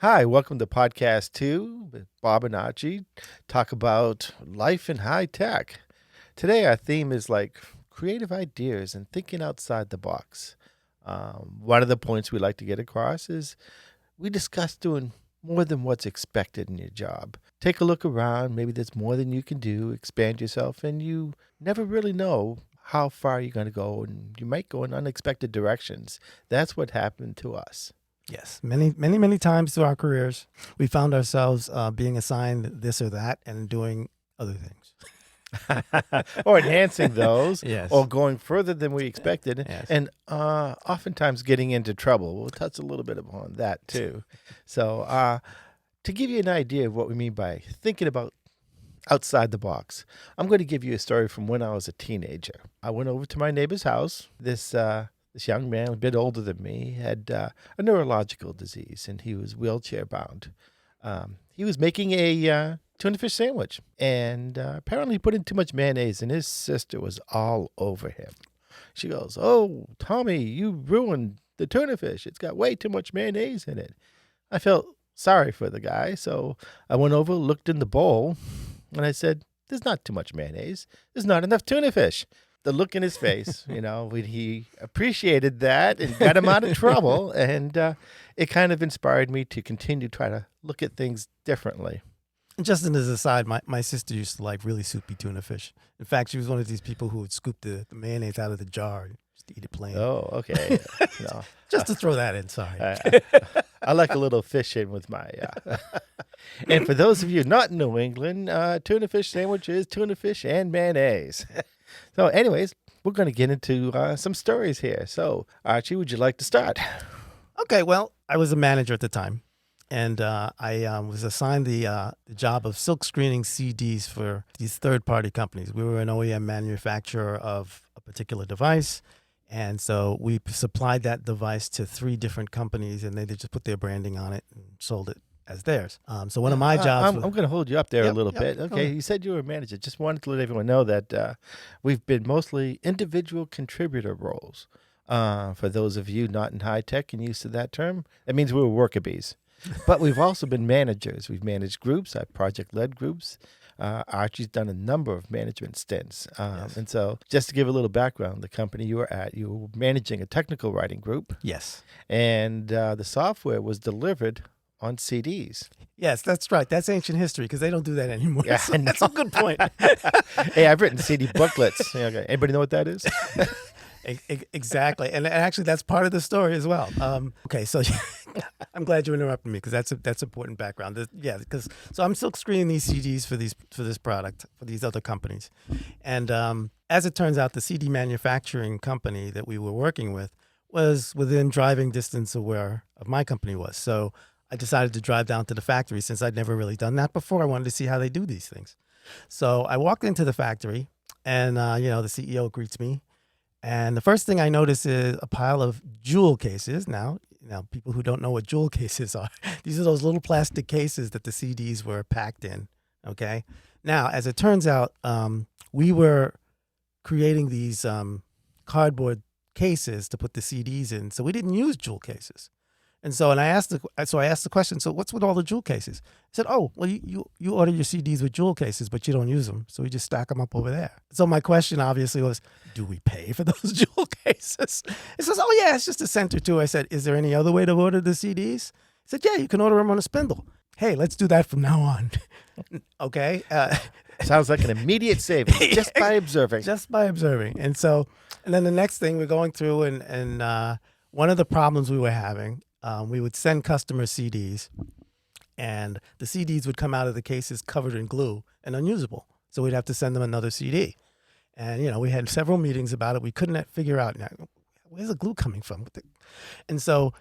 Hi, welcome to Podcast 2 with Bob and Archie. Talk about life in high tech. Today, our theme is like creative ideas and thinking outside the box. One of the points we like to get across is we discuss doing more than what's expected in your job. Take a look around. Maybe there's more than you can do, expand yourself, and you never really know how far you're going to go, and you might go in unexpected directions. That's what happened to us. Yes, many times through our careers, we found ourselves being assigned this or that and doing other things. Or enhancing those, Yes. or going further than we expected, Yes. and oftentimes getting into trouble. We'll touch a little bit upon that too. So, to give you an idea of what we mean by thinking about outside the box, I'm going to give you a story from when I was a teenager. I went over to my neighbor's house. This young man, a bit older than me, had a neurological disease, and he was wheelchair bound. He was making a tuna fish sandwich, and apparently he put in too much mayonnaise, and his sister was all over him. She goes, "Oh, Tommy, you ruined the tuna fish. It's got way too much mayonnaise in it." I felt sorry for the guy, so I went over, looked in the bowl, and I said, "There's not too much mayonnaise. There's not enough tuna fish." The look in his face, when he appreciated that and got him out of trouble. And it kind of inspired me to continue to try to look at things differently. Just as an aside, my sister used to like really soupy tuna fish. In fact, she was one of these people who would scoop the mayonnaise out of the jar and just eat it plain. Oh, okay. No. Just to throw that in, sorry. I like a little fish in with my... And for those of you not in New England, tuna fish sandwich is tuna fish and mayonnaise. So anyways, we're going to get into some stories here. So, Archie, would you like to start? Okay, well, I was a manager at the time, and I was assigned the job of silk screening CDs for these third-party companies. We were an OEM manufacturer of a particular device, and so we supplied that device to 3 different companies, and they just put their branding on it and sold it as theirs. So one of my jobs... I'm going to hold you up there a little bit. Yep. Okay, you said you were a manager. Just wanted to let everyone know that we've been mostly individual contributor roles. For those of you not in high tech and used to that term, that means we were worker bees. But we've also been managers. We've managed groups. I've project-led groups. Archie's done a number of management stints. Yes. And so just to give a little background, the company you were at, you were managing a technical writing group. Yes. And the software was delivered on CDs. Yes, that's right. That's ancient history because they don't do that anymore. Yeah, So that's a good point. Hey, I've written CD booklets. Okay. Anybody know what that is? Exactly. And actually, that's part of the story as well. Okay, so I'm glad you interrupted me because that's important background. So I'm still screening these CDs for this product for these other companies, and as it turns out, the CD manufacturing company that we were working with was within driving distance of where my company was. So I decided to drive down to the factory since I'd never really done that before. I wanted to see how they do these things. So I walked into the factory, and the CEO greets me. And the first thing I notice is a pile of jewel cases. Now, people who don't know what jewel cases are, these are those little plastic cases that the CDs were packed in, okay? Now, as it turns out, we were creating these cardboard cases to put the CDs in, so we didn't use jewel cases. And I asked the question, so what's with all the jewel cases? I said, oh, well, you order your CDs with jewel cases, but you don't use them. So we just stack them up over there. So my question obviously was, do we pay for those jewel cases? He says, oh, yeah, it's just a cent or two. I said, is there any other way to order the CDs? He said, yeah, you can order them on a spindle. Hey, let's do that from now on. Okay. Sounds like an immediate savings just by observing. Just by observing. And then the next thing we're going through and one of the problems we were having, we would send customers CDs, and the CDs would come out of the cases covered in glue and unusable. So we'd have to send them another CD. And, we had several meetings about it. We couldn't figure out, where's the glue coming from? And so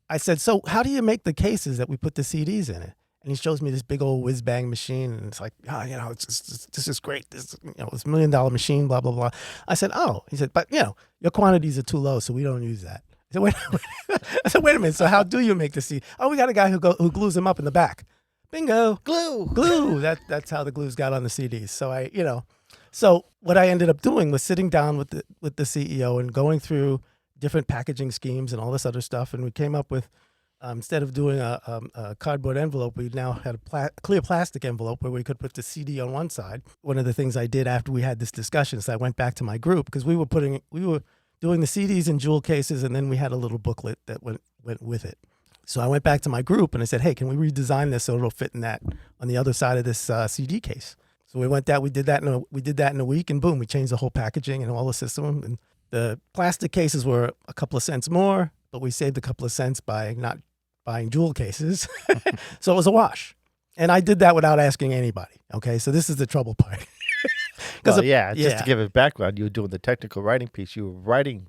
I said, so how do you make the cases that we put the CDs in it? And he shows me this big old whiz-bang machine, and it's like, this is great. This $1 million machine, blah, blah, blah. I said, oh. He said, but, your quantities are too low, so we don't use that. I said, wait a minute. So how do you make the CD? Oh, we got a guy who glues them up in the back. Bingo. Glue. That's how the glues got on the CDs. So so what I ended up doing was sitting down with the CEO and going through different packaging schemes and all this other stuff. And we came up with instead of doing a cardboard envelope, we now had a clear plastic envelope where we could put the CD on one side. One of the things I did after we had this discussion is I went back to my group because we were doing the CDs in jewel cases, and then we had a little booklet that went with it. So I went back to my group and I said, hey, can we redesign this so it'll fit in that on the other side of this CD case? So we did that in a week, and boom, we changed the whole packaging and all the system. And the plastic cases were a couple of cents more, but we saved a couple of cents by not buying jewel cases. So it was a wash. And I did that without asking anybody. Okay, so this is the trouble part. Well, just to give it background, you were doing the technical writing piece. You were writing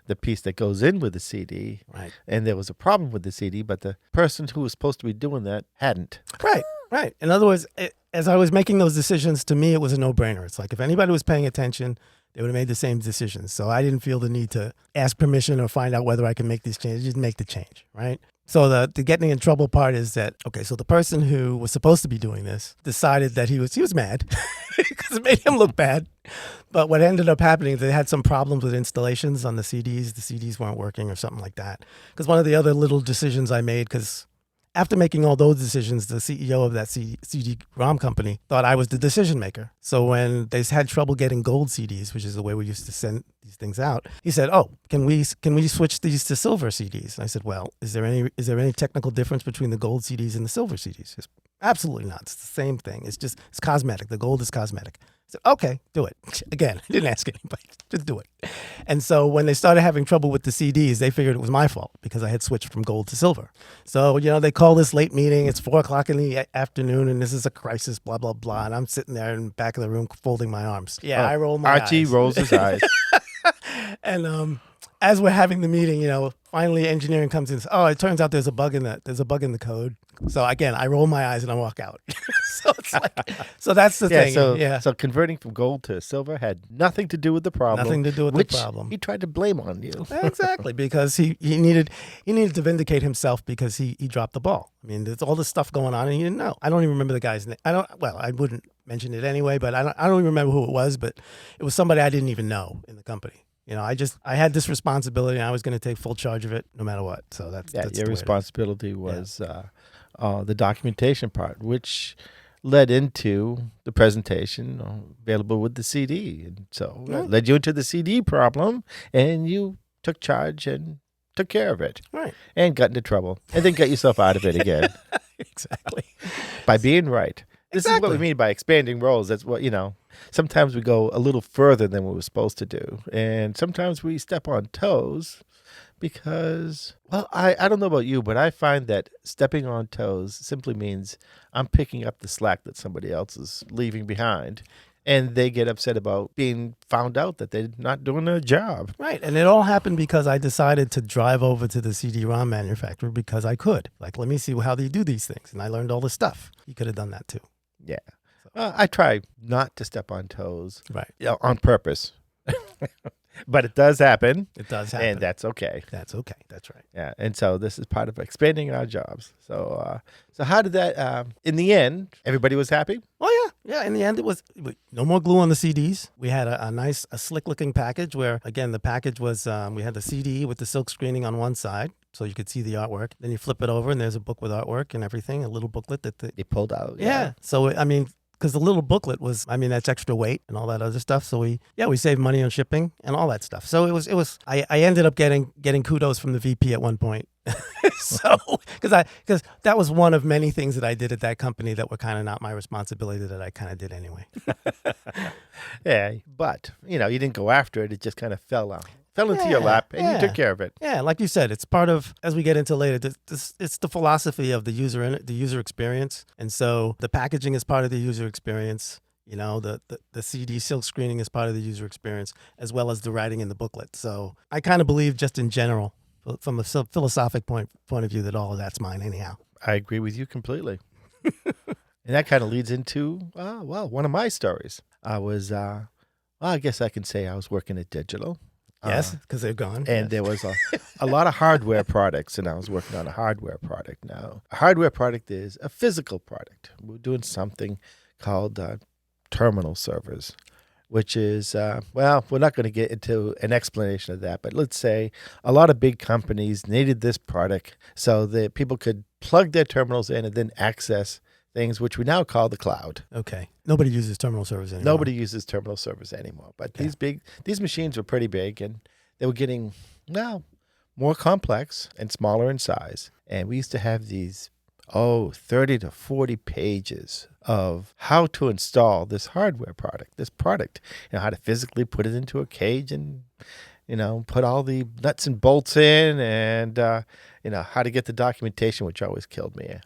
the piece that goes in with the CD. Right. And there was a problem with the CD, but the person who was supposed to be doing that hadn't. Right. In other words, as I was making those decisions, to me, it was a no-brainer. It's like if anybody was paying attention, they would have made the same decisions. So I didn't feel the need to ask permission or find out whether I can make these changes. Just make the change, right? So the getting in trouble part is that, okay, so the person who was supposed to be doing this decided that he was mad because it made him look bad. But what ended up happening is they had some problems with installations on the CDs. The CDs weren't working or something like that. Because one of the other little decisions I made, because after making all those decisions, the CEO of that CD-ROM company thought I was the decision maker. So when they had trouble getting gold CDs, which is the way we used to send these things out, he said, "Oh, can we switch these to silver CDs?" And I said, "Well, is there any technical difference between the gold CDs and the silver CDs?" He said, "Absolutely not. It's the same thing. It's cosmetic. The gold is cosmetic." I said, "Okay, do it." Again, I didn't ask anybody. Just do it. And so when they started having trouble with the CDs, they figured it was my fault because I had switched from gold to silver. So, they call this late meeting. It's 4:00 in the afternoon, and this is a crisis, blah, blah, blah. And I'm sitting there in the back of the room folding my arms. Yeah, I roll my eyes. Archie rolls his eyes. And as we're having the meeting, finally engineering comes in and says, "Oh, it turns out there's a bug in the code." So again, I roll my eyes and I walk out. So it's so that's the thing. So converting from gold to silver had nothing to do with the problem. Nothing to do with the problem. He tried to blame on you. Exactly, because he needed to vindicate himself because he dropped the ball. I mean, there's all this stuff going on and he didn't know. I don't even remember the guy's name. I wouldn't mention it anyway, but I don't even remember who it was, but it was somebody I didn't even know in the company. I had this responsibility and I was going to take full charge of it no matter what. So that's your responsibility was the documentation part, which led into the presentation available with the CD. And so that led you into the CD problem, and you took charge and took care of it. Right. And got into trouble. And then got yourself out of it again. Exactly. By being right. This is what we mean by expanding roles. That's what, sometimes we go a little further than we were supposed to do. And sometimes we step on toes because, well, I don't know about you, but I find that stepping on toes simply means I'm picking up the slack that somebody else is leaving behind. And they get upset about being found out that they're not doing their job. Right. And it all happened because I decided to drive over to the CD-ROM manufacturer because I could. Like, let me see how they do these things. And I learned all this stuff. You could have done that too. Yeah. I try not to step on toes. Right. On purpose. But it does happen. It does happen. And that's okay. That's okay. That's right. Yeah. And so this is part of expanding our jobs. So how did that, in the end, everybody was happy? Oh, yeah. Yeah. In the end, it was no more glue on the CDs. We had a nice, slick looking package where, again, the package was, we had the CD with the silk screening on one side, so you could see the artwork. Then you flip it over and there's a book with artwork and everything, a little booklet that they pulled out. Yeah. So, because the little booklet was, that's extra weight and all that other stuff. So we saved money on shipping and all that stuff. So I ended up getting kudos from the VP at one point. So, because that was one of many things that I did at that company that were kind of not my responsibility that I kind of did anyway. Yeah. But, you didn't go after it. It just kind of fell into your lap, and you took care of it. Yeah, like you said, it's part of, as we get into later, it's the philosophy of the user experience. And so the packaging is part of the user experience. The CD silk screening is part of the user experience, as well as the writing in the booklet. So I kind of believe just in general, from a philosophic point of view, that all of that's mine anyhow. I agree with you completely. And that kind of leads into, one of my stories. I was, I guess I can say I was working at Digital. Yes, because they're gone. And there was a lot of hardware products, and I was working on a hardware product now. A hardware product is a physical product. We're doing something called terminal servers. which is, well, we're not going to get into an explanation of that, but let's say a lot of big companies needed this product so that people could plug their terminals in and then access things, which we now call the cloud. Okay. Nobody uses terminal servers anymore. Nobody uses terminal servers anymore, but these machines were pretty big, and they were getting, well, more complex and smaller in size. And we used to have these 30 to 40 pages of how to install this hardware product, how to physically put it into a cage and, put all the nuts and bolts in, and, how to get the documentation, which always killed me.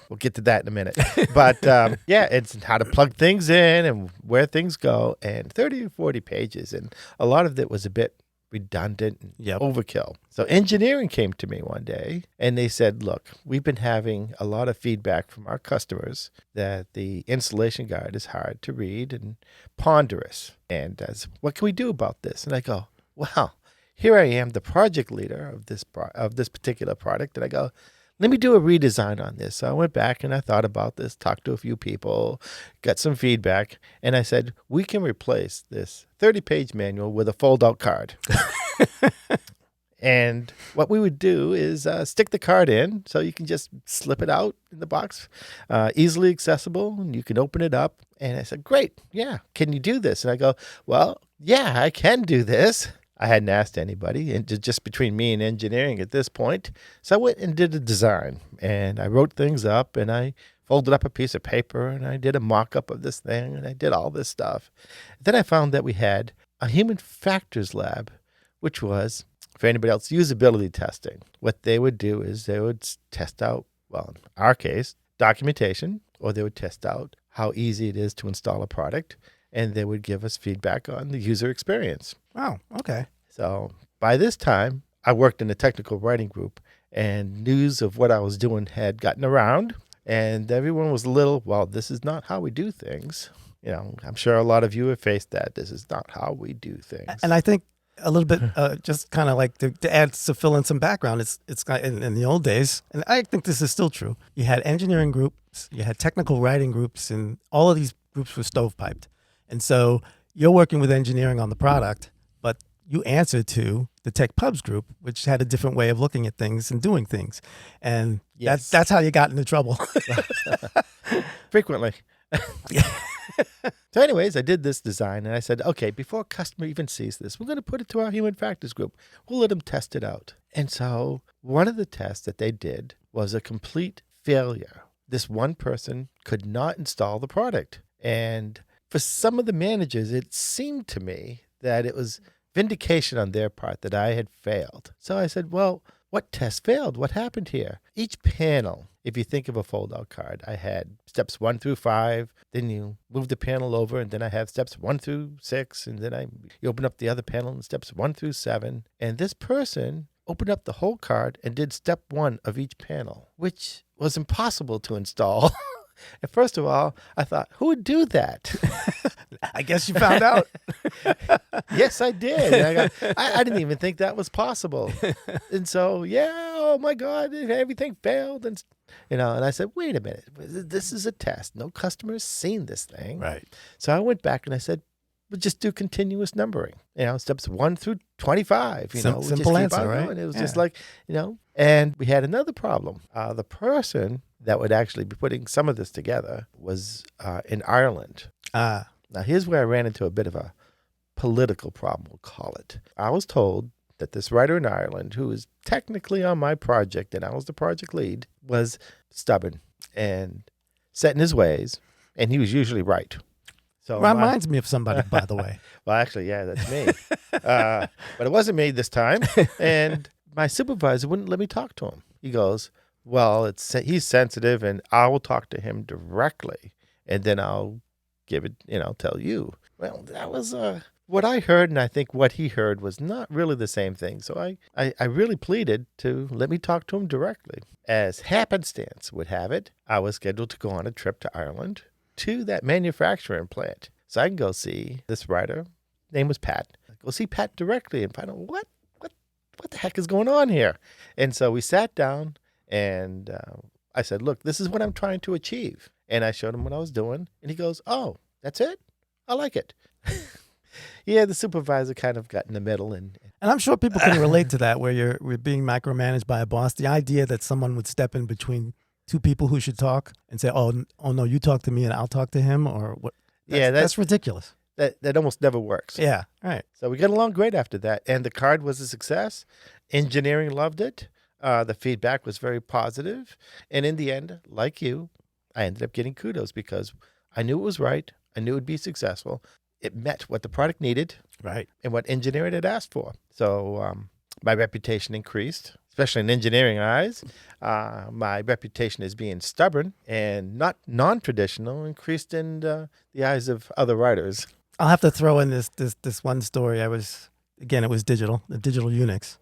We'll get to that in a minute. But, it's how to plug things in and where things go, and 30 or 40 pages. And a lot of it was a bit redundant and overkill. So engineering came to me one day, and they said, look, we've been having a lot of feedback from our customers that the installation guide is hard to read and ponderous. And what can we do about this? And I go, well, here I am, the project leader of this particular product. And I go, let me do a redesign on this. So I went back and I thought about this, talked to a few people, got some feedback, and I said, we can replace this 30-page manual with a fold-out card. And what we would do is stick the card in so you can just slip it out in the box, easily accessible, and you can open it up. And I said, great, yeah, can you do this? And I go, well, yeah, I can do this. I hadn't asked anybody, and just between me and engineering at this point. So I went and did a design, and I wrote things up, and I folded up a piece of paper, and I did a mock-up of this thing, and I did all this stuff. Then I found that we had a human factors lab, which was, for anybody else, usability testing. What they would do is they would test out, well, in our case, documentation, or they would test out how easy it is to install a product, and they would give us feedback on the user experience. Oh, okay. So by this time, I worked in a technical writing group, and news of what I was doing had gotten around, and everyone was a little, well, this is not how we do things. I'm sure a lot of you have faced that. This is not how we do things. And I think a little bit, just kind of like to add, to fill in some background, it's kind of in the old days, and I think this is still true. You had engineering groups, you had technical writing groups, and all of these groups were stovepiped. And so you're working with engineering on the product, but you answer to the Tech Pubs group, which had a different way of looking at things and doing things. And that's how you got into trouble. Frequently. So anyways, I did this design, and I said, okay, before a customer even sees this, we're going to put it to our human factors group. We'll let them test it out. And so one of the tests that they did was a complete failure. This one person could not install the product. And for some of the managers, it seemed to me that it was vindication on their part that I had failed. So I said, well, what test failed? What happened here? Each panel, if you think of a fold-out card, I had steps 1 through 5, then you move the panel over, and then I have steps 1 through 6, and then you open up the other panel and steps 1 through 7. And this person opened up the whole card and did step 1 of each panel, which was impossible to install. And first of all, I thought, who would do that? I guess you found out. Yes, I did. I didn't even think that was possible. And so, oh my God, everything failed. And I said, wait a minute, this is a test. No customer has seen this thing. Right. So I went back and I said, we'll just do continuous numbering. Steps 1 through 25. Simple answer, right? And it was just like, and we had another problem. The person that would actually be putting some of this together was in Ireland. Now, here's where I ran into a bit of a political problem, we'll call it. I was told that this writer in Ireland, who is technically on my project, and I was the project lead, was stubborn and set in his ways, and he was usually right. So reminds me of somebody, by the way. Well, actually, yeah, that's me. But it wasn't me this time. And my supervisor wouldn't let me talk to him. He goes, well, he's sensitive, and I will talk to him directly, and then I'll give it, tell you. Well, that was what I heard, and I think what he heard was not really the same thing. So I really pleaded to let me talk to him directly. As happenstance would have it, I was scheduled to go on a trip to Ireland to that manufacturing plant. So I can go see this writer. Name was Pat. I go see Pat directly and find out what the heck is going on here. And so we sat down, and I said, look, this is what I'm trying to achieve. And I showed him what I was doing. And he goes, oh, That's it. I like it. Yeah, the supervisor kind of got in the middle, and I'm sure people can relate to that, where we're being micromanaged by a boss. The idea that someone would step in between two people who should talk and say, "Oh no, you talk to me and I'll talk to him," or what? That's ridiculous. That almost never works. Yeah, right. So we got along great after that, and the card was a success. Engineering loved it. The feedback was very positive, and in the end, like you, I ended up getting kudos because I knew it was right. I knew it would be successful. It met what the product needed, right, and what engineering had asked for. So my reputation increased, especially in engineering eyes. My reputation as being stubborn and not non-traditional increased in the eyes of other writers. I'll have to throw in this one story. It was digital, the digital Unix.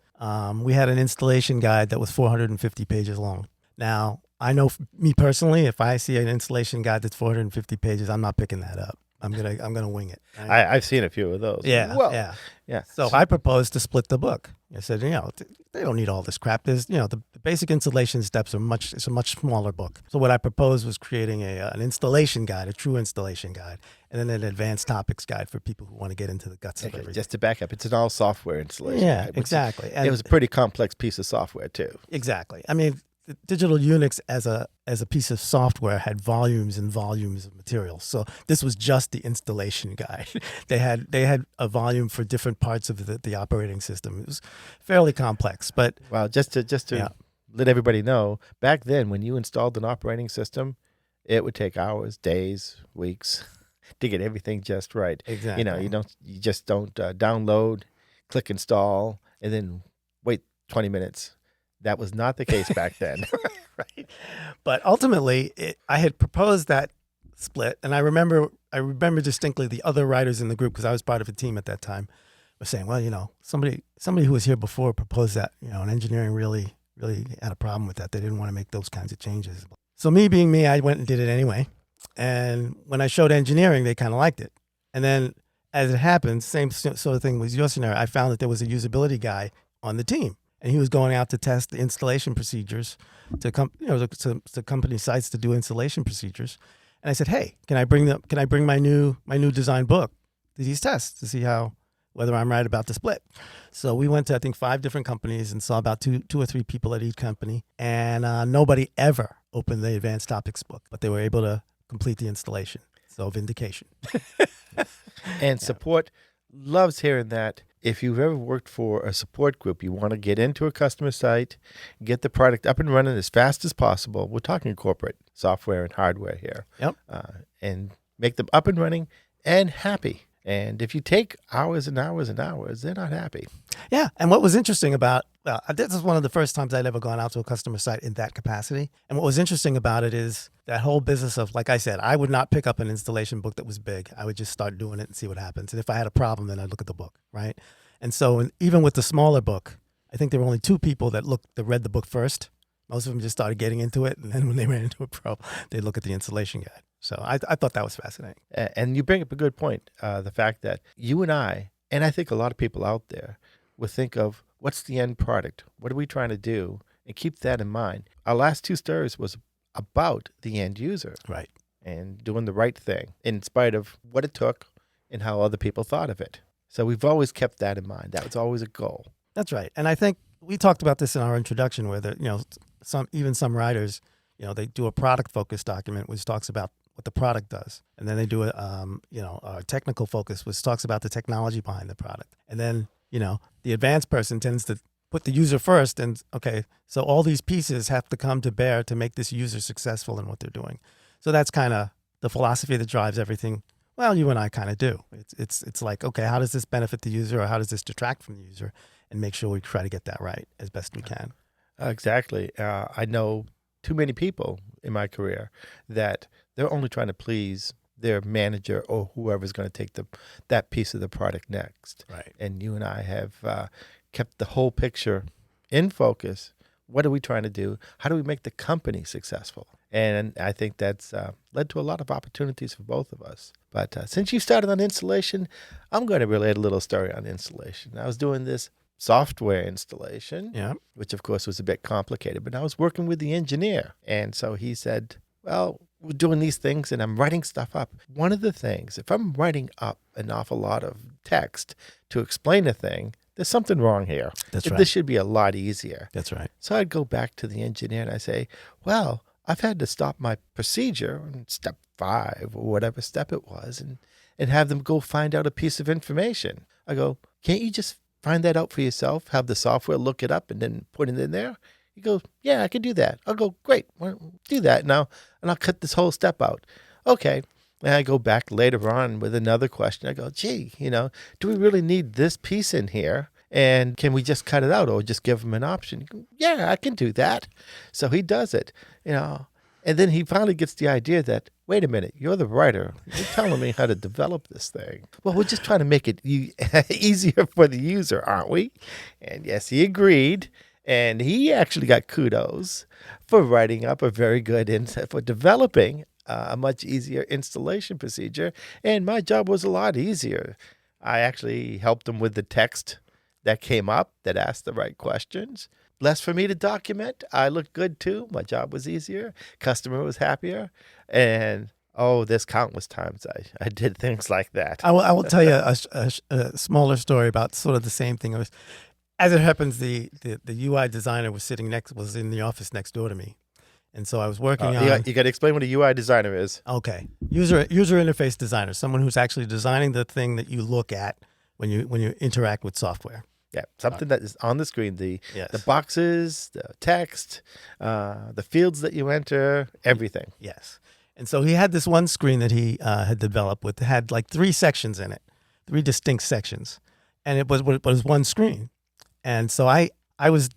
We had an installation guide that was 450 pages long. Now, I know me personally, if I see an installation guide that's 450 pages, I'm not picking that up. I'm gonna wing it. Right? I've seen a few of those. Yeah, yeah. So I proposed to split the book. I said, they don't need all this crap. There's, the basic installation steps it's a much smaller book. So what I proposed was creating an installation guide, a true installation guide, and then an advanced topics guide for people who want to get into the guts of everything. Just to back up, it's an all software installation guide. Guide, Exactly. And it was a pretty complex piece of software too. Exactly. I mean, the digital Unix as a piece of software had volumes and volumes of materials. So this was just the installation guide. They had a volume for different parts of the operating system. It was fairly complex, but well, just to let everybody know, back then when you installed an operating system, it would take hours, days, weeks to get everything just right. Exactly. You just don't download, click install, and then wait 20 minutes. That was not the case back then. Right. But ultimately, I had proposed that split, and I remember distinctly the other writers in the group, because I was part of a team at that time, were saying, well, somebody who was here before proposed that, and engineering really had a problem with that. They didn't want to make those kinds of changes. So me being me, I went and did it anyway. And when I showed engineering, they kind of liked it. And then as it happens, same sort of thing with your scenario, I found that there was a usability guy on the team. And he was going out to test the installation procedures to company sites to do installation procedures. And I said, "Hey, can I bring my new design book to these tests to see whether I'm right about the split?" So we went to, I think, 5 different companies and saw about two or three people at each company, and nobody ever opened the advanced topics book, but they were able to complete the installation. So vindication. And support loves hearing that. If you've ever worked for a support group, you want to get into a customer site, get the product up and running as fast as possible. We're talking corporate software and hardware here. Yep. And make them up and running and happy. And if you take hours and hours and hours, they're not happy. Yeah. And what was interesting about, this is one of the first times I'd ever gone out to a customer site in that capacity. And what was interesting about it is that whole business of, like I said, I would not pick up an installation book that was big. I would just start doing it and see what happens. And if I had a problem, then I'd look at the book, right? And so even with the smaller book, I think there were only 2 people that read the book first. Most of them just started getting into it. And then when they ran into a pro, they'd look at the installation guide. So I thought that was fascinating. And you bring up a good point, the fact that you and I think a lot of people out there, will think of what's the end product? What are we trying to do? And keep that in mind. Our last 2 stories was about the end user. Right. And doing the right thing in spite of what it took and how other people thought of it. So we've always kept that in mind. That was always a goal. That's right. And I think we talked about this in our introduction where some writers, they do a product focused document which talks about what the product does. And then they do a technical focus which talks about the technology behind the product. And then, the advanced person tends to put the user first and, okay, so all these pieces have to come to bear to make this user successful in what they're doing. So that's kind of the philosophy that drives everything. Well, you and I kind of do. It's like, okay, how does this benefit the user or how does this detract from the user? And make sure we try to get that right as best we can. Exactly. I know too many people in my career that they're only trying to please their manager or whoever's going to take that piece of the product next. Right. And you and I have kept the whole picture in focus. What are we trying to do? How do we make the company successful? And I think that's led to a lot of opportunities for both of us. But since you started on installation, I'm going to relate a little story on installation. I was doing this software installation, which of course was a bit complicated, but I was working with the engineer. And so he said, well, doing these things and I'm writing stuff up. One of the things, if I'm writing up an awful lot of text to explain a thing, there's something wrong here. That's right. This should be a lot easier. That's right. So I'd go back to the engineer and I say, well, I've had to stop my procedure on step 5 or whatever step it was and have them go find out a piece of information. I go, can't you just find that out for yourself? Have the software look it up and then put it in there? He goes, yeah, I can do that. I'll go, great, well, do that now, and I'll cut this whole step out. Okay. And I go back later on with another question. I go, gee, do we really need this piece in here? And can we just cut it out or just give him an option? He goes, yeah, I can do that. So he does it, And then he finally gets the idea that, wait a minute, you're the writer. You're telling me how to develop this thing. Well, we're just trying to make it easier for the user, aren't we? And yes, he agreed. And he actually got kudos for writing up a very good, for developing a much easier installation procedure. And my job was a lot easier. I actually helped him with the text that came up that asked the right questions. Less for me to document. I looked good too. My job was easier. Customer was happier. And there's countless times I did things like that. I will tell you a smaller story about sort of the same thing. As it happens, the UI designer was in the office next door to me. And so I was working on... You got to explain what a UI designer is. Okay. User interface designer, someone who's actually designing the thing that you look at when you interact with software. Yeah, something that is on the screen, the boxes, the text, the fields that you enter, everything. Yes. And so he had this one screen that he had developed had like 3 sections in it, 3 distinct sections. And it was one screen. And so I was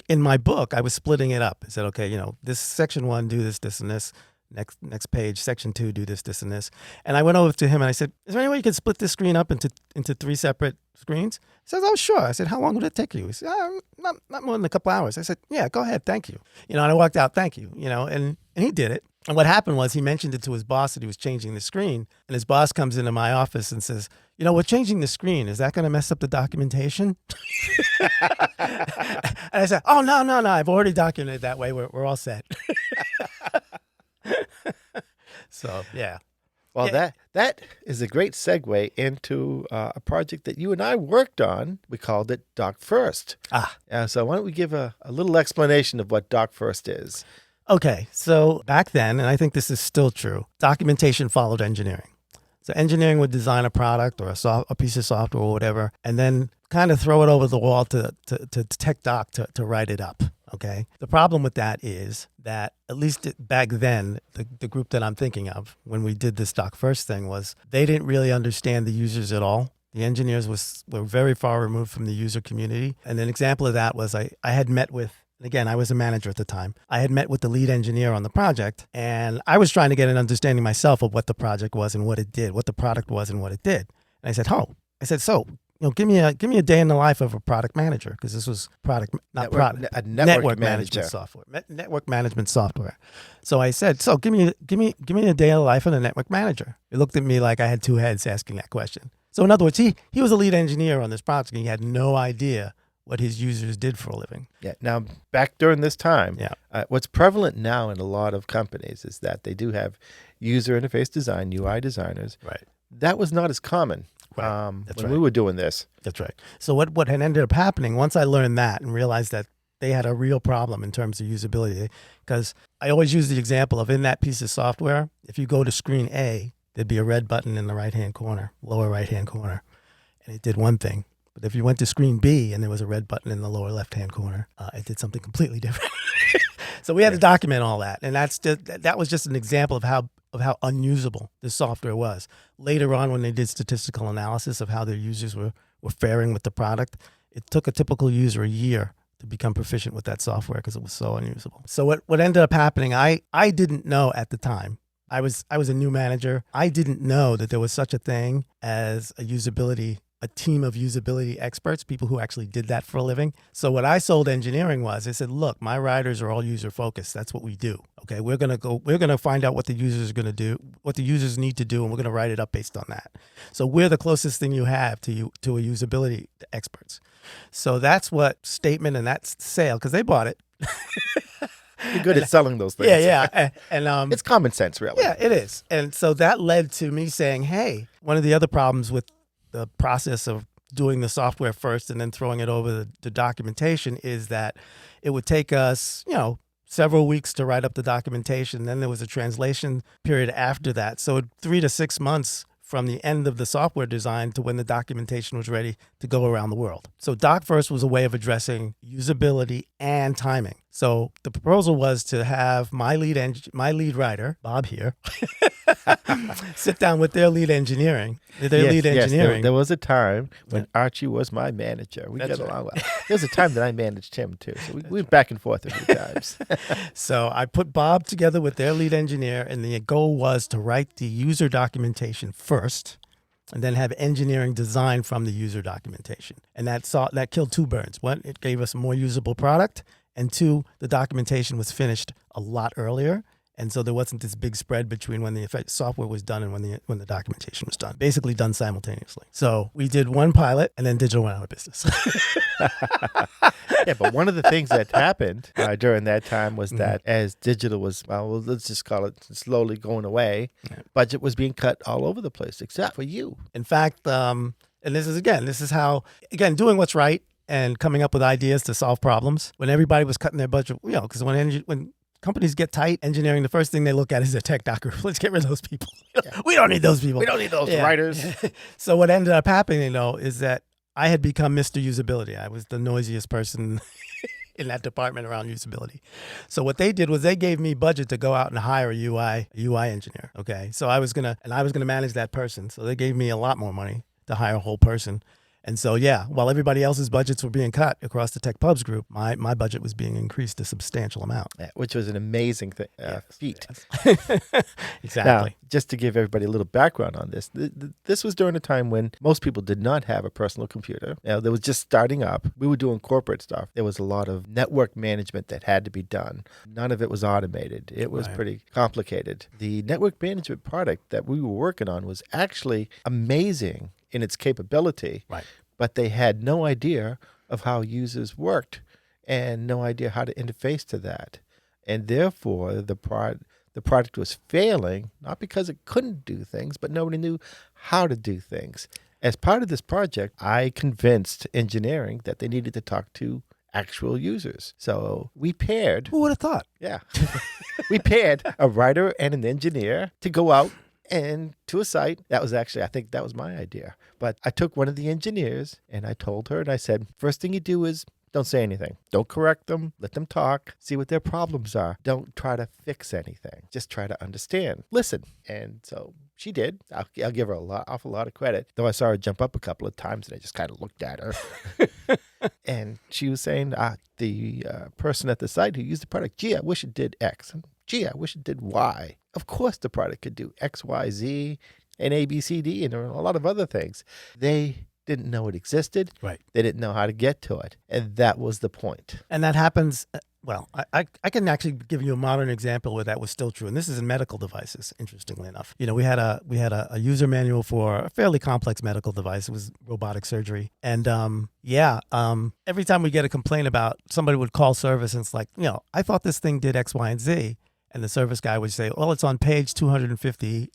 in my book, I was splitting it up. I said, okay, this section 1, do this, this, and this. Next page, section 2, do this, this, and this. And I went over to him and I said, is there any way you could split this screen up into 3 separate screens? He says, oh, sure. I said, how long would it take you? He said, not more than a couple hours. I said, yeah, go ahead. Thank you. And I walked out, thank you, and he did it. And what happened was he mentioned it to his boss that he was changing the screen. And his boss comes into my office and says, we're changing the screen. Is that going to mess up the documentation? And I said, oh, no. I've already documented that way. We're all set. So, yeah. Well, that is a great segue into a project that you and I worked on. We called it Doc First. So why don't we give a little explanation of what Doc First is? Okay, so back then, and I think this is still true, documentation followed engineering. So engineering would design a product or a piece of software or whatever, and then kind of throw it over the wall to tech doc to write it up. Okay. The problem with that is that, at least back then, the group that I'm thinking of when we did this Doc First thing was they didn't really understand the users at all. The engineers were very far removed from the user community. And an example of that was I had met with, and again, I was a manager at the time. I had met with the lead engineer on the project, and I was trying to get an understanding myself of what the project was and what it did, what the product was and what it did. And I said, so give me a day in the life of a product manager, because this was network management software. Network management software. So I said, so give me a day in the life of a network manager. He looked at me like I had 2 heads asking that question. So in other words, he was a lead engineer on this project, and he had no idea what his users did for a living. Yeah. Now, back during this time, what's prevalent now in a lot of companies is that they do have user interface design, UI designers. Right. That was not as common. Right. When we were doing this. That's right. So what had ended up happening, once I learned that and realized that they had a real problem in terms of usability, because I always use the example of, in that piece of software, if you go to screen A, there'd be a red button in the right-hand corner, lower right-hand corner, and it did one thing. But if you went to screen B and there was a red button in the lower left-hand corner, it did something completely different. So we had to document all that, and that was just an example of how unusable this software was. Later on, when they did statistical analysis of how their users were faring with the product, it took a typical user a year to become proficient with that software because it was so unusable. So what ended up happening, I didn't know at the time. I was a new manager. I didn't know that there was such a thing as a team of usability experts, people who actually did that for a living. So what I sold engineering was, I said, look, my writers are all user focused. That's what we do. Okay. We're going to find out what the users are going to do, what the users need to do, and we're going to write it up based on that. So we're the closest thing you have to a usability experts. So that's what statement, and that's sale, because they bought it. You're good at selling those things. Yeah. And It's common sense, really. yeah, it is. And so that led to me saying, hey, one of the other problems with the process of doing the software first and then throwing it over the documentation is that it would take us, several weeks to write up the documentation. Then there was a translation period after that. So 3 to 6 months from the end of the software design to when the documentation was ready to go around the world. So Doc First was a way of addressing usability and timing. So the proposal was to have my lead writer, Bob here, sit down with their lead engineering. There was a time when Archie was my manager. We That's got right. along well. There was a time that I managed him too. So we went back and forth a few times. So I put Bob together with their lead engineer, and the goal was to write the user documentation first and then have engineering design from the user documentation. And that killed two birds. One, it gave us a more usable product, and two, the documentation was finished a lot earlier. And so there wasn't this big spread between when the software was done and when the documentation was done, basically done simultaneously. So we did one pilot, and then digital went out of business. Yeah, but one of the things that happened during that time was that as digital was, well, let's just call it slowly going away, budget was being cut all over the place, except for you. In fact, and this is how, doing what's right and coming up with ideas to solve problems. When everybody was cutting their budget, because when companies get tight, engineering, the first thing they look at is their tech doc group. Let's get rid of those people. We don't need those people. We don't need those writers. So what ended up happening, is that I had become Mr. Usability. I was the noisiest person in that department around usability. So what they did was they gave me budget to go out and hire a UI engineer. Okay. So I was going to manage that person. So they gave me a lot more money to hire a whole person. And so, while everybody else's budgets were being cut across the Tech Pubs group, my budget was being increased a substantial amount. Yeah, which was an amazing feat. Exactly. Now, just to give everybody a little background on this, this was during a time when most people did not have a personal computer. They was just starting up. We were doing corporate stuff. There was a lot of network management that had to be done. None of it was automated. It was pretty complicated. The network management product that we were working on was actually amazing in its capability, but they had no idea of how users worked and no idea how to interface to that. And therefore, the product was failing, not because it couldn't do things, but nobody knew how to do things. As part of this project, I convinced engineering that they needed to talk to actual users. So we paired. Who would have thought? Yeah. We paired a writer and an engineer to go out and to a site. That was actually, I think that was my idea. But I took one of the engineers and I told her, and I said, first thing you do is don't say anything. Don't correct them. Let them talk. See what their problems are. Don't try to fix anything. Just try to understand. Listen. And so she did. I'll give her awful lot of credit. Though I saw her jump up a couple of times and I just kind of looked at her. And she was saying, the person at the site who used the product, gee, I wish it did X. And, gee, I wish it did Y. Of course the product could do X, Y, Z, and A, B, C, D, and a lot of other things. They didn't know it existed. Right. They didn't know how to get to it. And that was the point. And that happens, I can actually give you a modern example where that was still true. And this is in medical devices, interestingly enough. We had a user manual for a fairly complex medical device. It was robotic surgery. And every time we get a complaint about, somebody would call service and it's like, I thought this thing did X, Y, and Z. And the service guy would say, well, it's on page 250.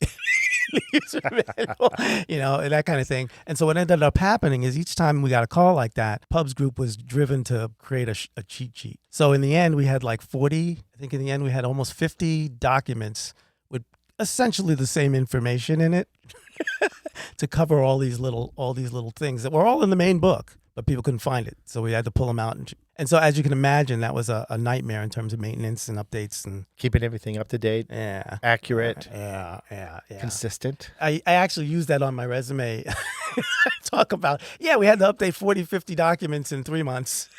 User manual, and that kind of thing. And so what ended up happening is each time we got a call like that, Pubs Group was driven to create a cheat sheet. So in the end, we had like 40, I think in the end we had almost 50 documents with essentially the same information in it to cover all these little things that were all in the main book, but people couldn't find it. So we had to pull them out. And so as you can imagine, that was a nightmare in terms of maintenance and updates and keeping everything up to date, accurate, consistent. I actually use that on my resume. Talk about, we had to update 40, 50 documents in 3 months.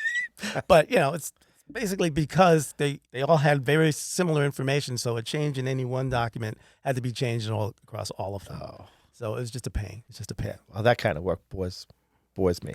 But, it's basically because they all had very similar information. So a change in any one document had to be changed across all of them. Oh. So it was just a pain. Yeah. Well, that kind of work bores me.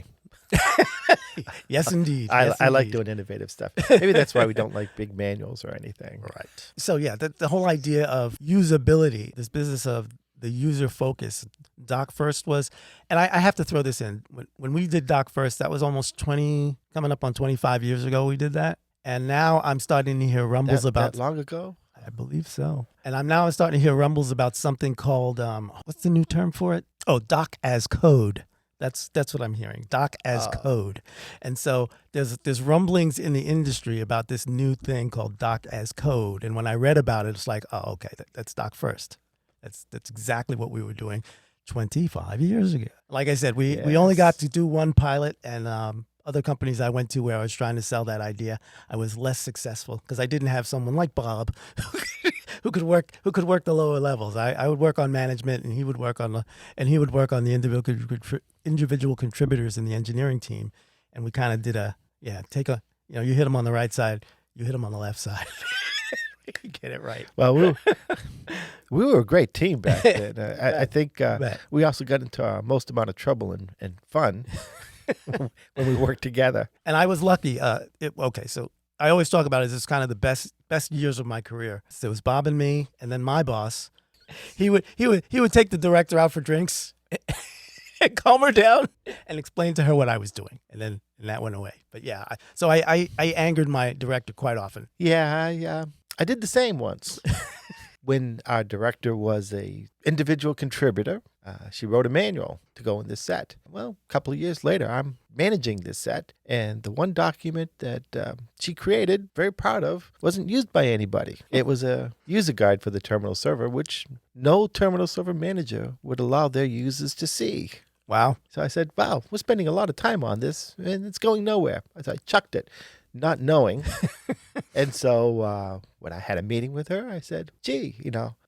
Yes, indeed. I like doing innovative stuff. Maybe that's why we don't like big manuals or anything. Right. So the whole idea of usability, this business of the user focus, Doc First was, and I have to throw this in. When we did Doc First, that was almost coming up on 25 years ago we did that. And now I'm starting to hear rumbles about that long ago. I believe so. And I'm starting to hear rumbles about something called what's the new term for it? Oh, doc as code. That's what I'm hearing. Doc as code. And so there's rumblings in the industry about this new thing called doc as code. And when I read about it, it's like, oh, okay, that's doc first. That's exactly what we were doing 25 years ago. Like I said, we only got to do one pilot, and other companies I went to where I was trying to sell that idea, I was less successful because I didn't have someone like Bob who could work the lower levels. I would work on management, and he would work on the individual contributors in the engineering team, and we kind of did you hit them on the right side, you hit them on the left side. Get it right. Well, we were a great team back then. I think we also got into our most amount of trouble and fun when we worked together. And I was lucky. So I always talk about it as kind of the best years of my career. So it was Bob and me, and then my boss. He would take the director out for drinks and calm her down and explain to her what I was doing, and that went away. But yeah, so I angered my director quite often. Yeah, I did the same once. When our director was a individual contributor, she wrote a manual to go in this set. Well, a couple of years later, I'm managing this set, and the one document that she created, very proud of, wasn't used by anybody. It was a user guide for the terminal server, which no terminal server manager would allow their users to see. Wow. So I said, wow, we're spending a lot of time on this, and it's going nowhere. So I chucked it, not knowing. And so when I had a meeting with her, I said, gee,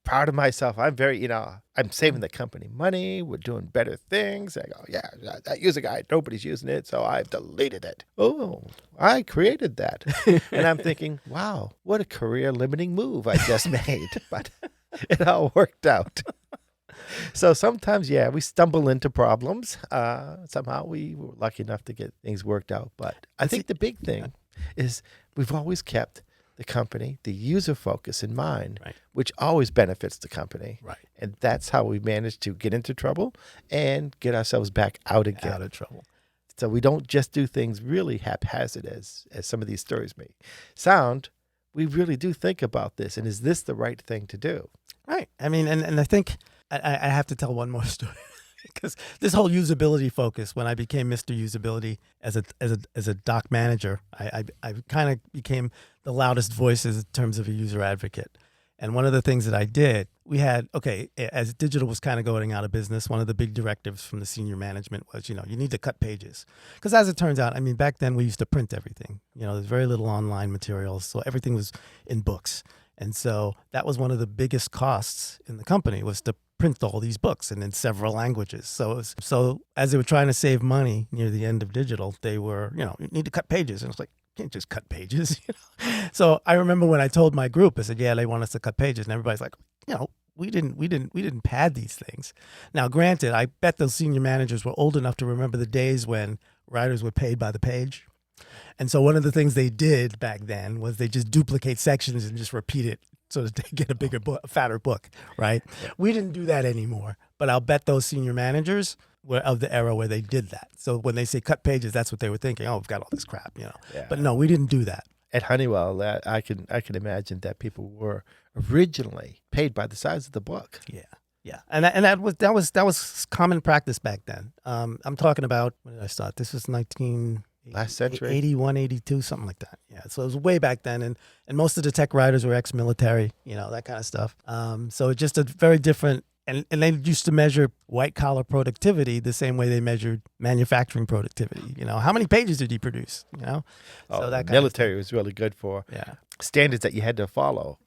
proud of myself. I'm very, I'm saving the company money. We're doing better things. I go, yeah, that user guide, nobody's using it, so I've deleted it. Oh, I created that. And I'm thinking, wow, what a career-limiting move I just made. But it all worked out. So sometimes, we stumble into problems. Somehow we were lucky enough to get things worked out. But I think the big thing is we've always kept the company, the user focus in mind, right, which always benefits the company. Right. And that's how we managed to get into trouble and get ourselves back out again. Out of trouble. So we don't just do things really haphazard as some of these stories may sound. We really do think about this. And is this the right thing to do? Right. I mean, and I think I have to tell one more story. Because this whole usability focus, when I became Mr. Usability as a doc manager, I kind of became the loudest voice in terms of a user advocate. And one of the things that I did, we had, as digital was kind of going out of business, one of the big directives from the senior management was, you need to cut pages. Because as it turns out, back then we used to print everything. There's very little online materials, so everything was in books. And so that was one of the biggest costs in the company, was to print all these books and in several languages. So as they were trying to save money near the end of digital, they were, you need to cut pages. And it's like, you can't just cut pages. So I remember when I told my group, I said, yeah, they want us to cut pages. And everybody's like, we didn't pad these things. Now, granted, I bet those senior managers were old enough to remember the days when writers were paid by the page. And so one of the things they did back then was they just duplicate sections and just repeat it so that they get a bigger book, a fatter book, right? Yeah. We didn't do that anymore, but I'll bet those senior managers were of the era where they did that. So when they say cut pages, that's what they were thinking. Oh, we've got all this crap, Yeah. But no, we didn't do that. At Honeywell, I can imagine that people were originally paid by the size of the book. Yeah, and that was common practice back then. I'm talking about, when did I start? This was last century, 81, 82, something like that. Yeah, so it was way back then, and most of the tech writers were ex-military, that kind of stuff. So it's just a very different, and they used to measure white collar productivity the same way they measured manufacturing productivity. How many pages did you produce? So that military was really good for standards that you had to follow.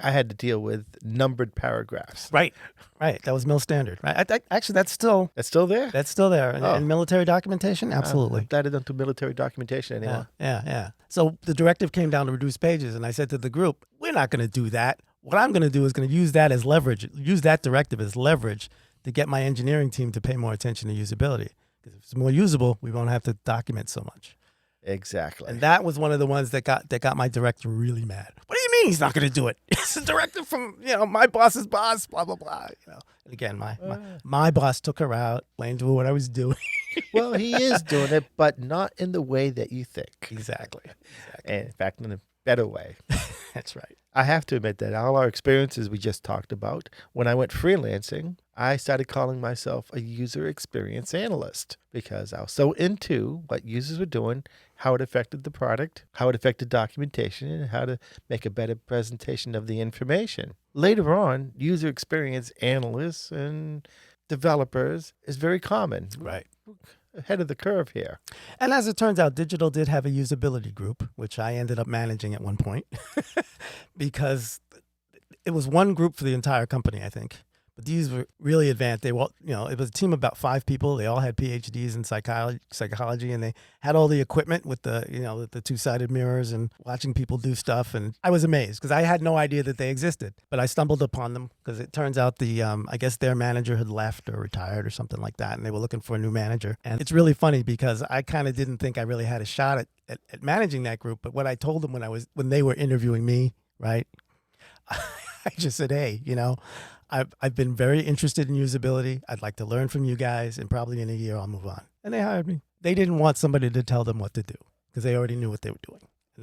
I had to deal with numbered paragraphs. Right. That was Mill Standard. Right. Actually, that's still there. That's still there. And military documentation, absolutely. I'm glad I don't do military documentation anymore. Yeah. So the directive came down to reduce pages, and I said to the group, "We're not going to do that. What I'm going to do is going to use that as leverage. Use that directive as leverage to get my engineering team to pay more attention to usability. Because if it's more usable, we won't have to document so much." Exactly. And that was one of the ones that got my director really mad. What do you mean he's not going to do it? It's a director from, my boss's boss, blah, blah, blah. And again, my boss took her out, blamed her for what I was doing. Well, he is doing it, but not in the way that you think. Exactly. And in fact, in a better way. That's right. I have to admit that all our experiences we just talked about, when I went freelancing, I started calling myself a user experience analyst because I was so into what users were doing, how it affected the product, how it affected documentation, and how to make a better presentation of the information. Later on, user experience analysts and developers is very common. Right. Ahead of the curve here. And as it turns out, Digital did have a usability group, which I ended up managing at one point because it was one group for the entire company, I think. But these were really advanced. They were, it was a team of about 5 people. They all had PhDs in psychology, and they had all the equipment with the, the 2-sided mirrors and watching people do stuff. And I was amazed because I had no idea that they existed. But I stumbled upon them because it turns out I guess their manager had left or retired or something like that, and they were looking for a new manager. And it's really funny because I kind of didn't think I really had a shot at managing that group. But what I told them when they were interviewing me, right, I just said, hey, I've been very interested in usability. I'd like to learn from you guys, and probably in a year I'll move on. And they hired me. They didn't want somebody to tell them what to do because they already knew what they were doing.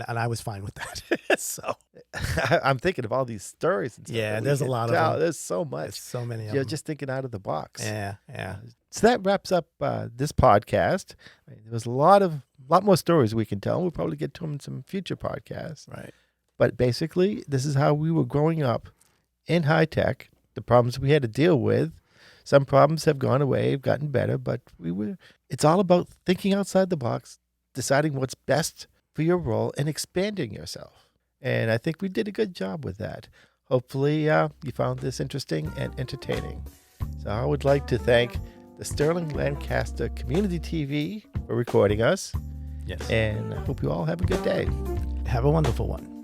And I was fine with that. So I'm thinking of all these stories and stuff. Yeah, there's a lot of them. There's so much. There's so many of You're them. just thinking out of the box. Yeah. So that wraps up this podcast. There was a lot more stories we can tell. We'll probably get to them in some future podcasts. Right. But basically, this is how we were growing up in high tech. The problems we had to deal with. Some problems have gone away, have gotten better, but it's all about thinking outside the box, deciding what's best for your role, and expanding yourself. And I think we did a good job with that. Hopefully, you found this interesting and entertaining. So I would like to thank the Sterling-Lancaster Community TV for recording us. Yes. And I hope you all have a good day. Have a wonderful one.